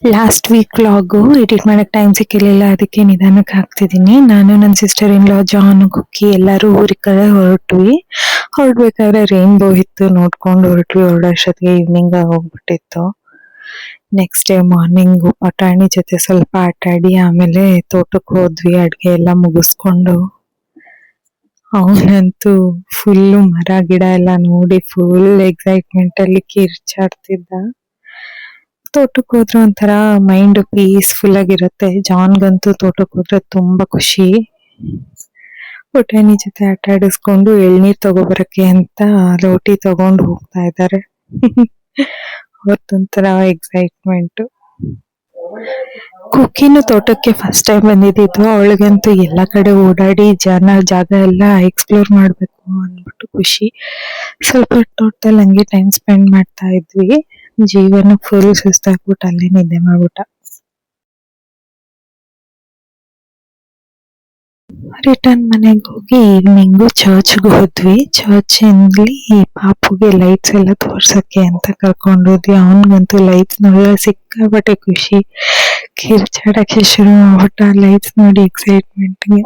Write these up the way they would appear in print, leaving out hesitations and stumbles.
Last week vlog edit ಮಾಡಕ್ time ಸಿಕ್ಕಿರ್ಲಿಲ್ಲ, ಅದಕ್ಕೆ ನಿಧಾನಕ್ಕೆ ಹಾಕ್ತಿದ್ದೀನಿ. ನಾನು ನನ್ನ ಸಿಸ್ಟರ್ ಇನ್ ಲಾ ಜಾನ್ ಕುಕ್ಕಿ ಎಲ್ಲರೂ ಊರಿಗೆ ಕಡೆ ಹೊರಡ್ಬೇಕಾದ್ರೆ ರೈನ್ಬೋ ಇತ್ತು, ನೋಡ್ಕೊಂಡು ಹೊರಡೋಷ್ಟೊತ್ತಿಗೆ ಈವ್ನಿಂಗ್ ಹೋಗ್ಬಿಟ್ಟಿತ್ತು. ನೆಕ್ಸ್ಟ್ ಡೇ ಮಾರ್ನಿಂಗು ಪಟಾಣಿ ಜೊತೆ ಸ್ವಲ್ಪ ಆಟ ಆಡಿ ಆಮೇಲೆ ತೋಟಕ್ಕೆ ಹೋದ್ವಿ. ಅಡ್ಗೆ ಎಲ್ಲ ಮುಗಿಸ್ಕೊಂಡು ಅವನಂತೂ ಫುಲ್ಲು ಮರ ಗಿಡ ಎಲ್ಲ ನೋಡಿ ಫುಲ್ ಎಕ್ಸೈಟ್ಮೆಂಟ್ ಅಲ್ಲಿ ಕಿರ್ಚಾಡ್ತಿದ್ದ. ತೋಟಕ್ಕೆ ಹೋದ್ರೆ ಒಂಥರ ಮೈಂಡ್ ಪೀಸ್ಫುಲ್ ಆಗಿರುತ್ತೆ. ಜಾನ್ಗಂತೂ ತೋಟಕ್ಕೆ ಹೋದ್ರೆ ತುಂಬಾ ಖುಷಿ. ಪುಟಾಣಿ ಜೊತೆ ಆಟ ಆಡಿಸ್ಕೊಂಡು ಎಳ್ನೀರ್ ತಗೋಬರಕ್ಕೆ ಅಂತ ಲೋಟಿ ತಗೊಂಡು ಹೋಗ್ತಾ ಇದ್ದಾರೆ. ಅವತ್ತೊಂಥರ ಎಕ್ಸೈಟ್ಮೆಂಟ್. ಕುಕ್ಕಿನೂ ತೋಟಕ್ಕೆ ಫಸ್ಟ್ ಟೈಮ್ ಬಂದಿದ್ದು. ಅವಳಿಗಂತೂ ಎಲ್ಲ ಕಡೆ ಓಡಾಡಿ ಜಾಗ ಎಲ್ಲ ಎಕ್ಸ್ಪ್ಲೋರ್ ಮಾಡ್ಬೇಕು ಅಂದ್ಬಿಟ್ಟು ಖುಷಿ. ಸ್ವಲ್ಪ ತೋಟದಲ್ಲಿ ಹಂಗೆ ಟೈಮ್ ಸ್ಪೆಂಡ್ ಮಾಡ್ತಾ ಇದ್ವಿ. ಜೀವನ ಫುಲ್ ಸುಸ್ತಾಗ್ಬಿಟ್ಟು ಅಲ್ಲೇ ನಿದ್ದೆ ಮಾಡ್ಬಿಟ್ಟ. ರಿಟರ್ನ್ ಮನೆಗೆ ಹೋಗಿ ಈವ್ನಿಂಗು ಚರ್ಚ್ಗೆ ಹೋದ್ವಿ. ಚರ್ಚ್ ಪಾಪುಗೆ ಲೈಟ್ಸ್ ಎಲ್ಲ ತೋರ್ಸಕ್ಕೆ ಅಂತ ಕರ್ಕೊಂಡೋದ್ವಿ. ಅವನ್ಗಂತೂ ಲೈಟ್ಸ್ ನೋಡಿದ್ರೆ ಸಿಕ್ಕಾಪಟ್ಟೆ ಖುಷಿ, ಕಿರ್ಚಾಡಕ್ಕೆ ಶುರು ಮಾಡ್ಬಿಟ್ಟ ಲೈಟ್ಸ್ ನೋಡಿ ಎಕ್ಸೈಟ್ಮೆಂಟ್ಗೆ.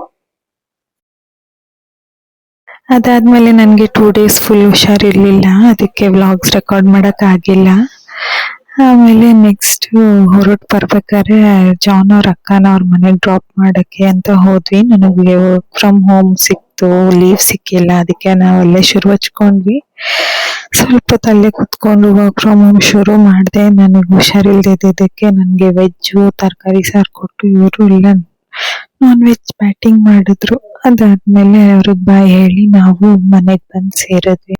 ಅದಾದ್ಮೇಲೆ ನನಗೆ 2 days ಫುಲ್ ಹುಷಾರಿರ್ಲಿಲ್ಲ, ಅದಕ್ಕೆ ವ್ಲಾಗ್ಸ್ ರೆಕಾರ್ಡ್ ಮಾಡಕ್ ಆಗಿಲ್ಲ. ಆಮೇಲೆ ನೆಕ್ಸ್ಟ್ ಹೊರಟ್ ಬರ್ಬೇಕಾದ್ರೆ ಜಾನ್ ಅವ್ರ ಅಕ್ಕನ ಅವ್ರ ಮನೆಗ್ ಡ್ರಾಪ್ ಮಾಡಕ್ಕೆ ಅಂತ ಹೋದ್ವಿ. ನನಗೆ ವರ್ಕ್ ಫ್ರಮ್ ಹೋಮ್ ಸಿಕ್ತು, ಲೀವ್ ಸಿಕ್ಕಿಲ್ಲ, ಅದಕ್ಕೆ ನಾವು ಅಲ್ಲೇ ಶುರು ಹಚ್ಕೊಂಡ್ವಿ. ಸ್ವಲ್ಪ ತಲೆ ಕುತ್ಕೊಂಡು ವರ್ಕ್ ಫ್ರಮ್ ಹೋಮ್ ಶುರು ಮಾಡಿದೆ. ನನಗೆ ಹುಷಾರಿಲ್ದಿದ್ದಕ್ಕೆ ನನಗೆ ವೆಜ್ಜು ತರಕಾರಿ ಸಾರು ಕೊಟ್ಟು, ಇವರು ಇಲ್ಲ ನಾನ್ ವೆಜ್ ಬ್ಯಾಟಿಂಗ್ ಮಾಡಿದ್ರು. ಅದಾದ್ಮೇಲೆ ಅವ್ರಿಗೆ ಬಾಯ್ ಹೇಳಿ ನಾವು ಮನೆಗ್ ಬಂದು ಸೇರಿದ್ವಿ.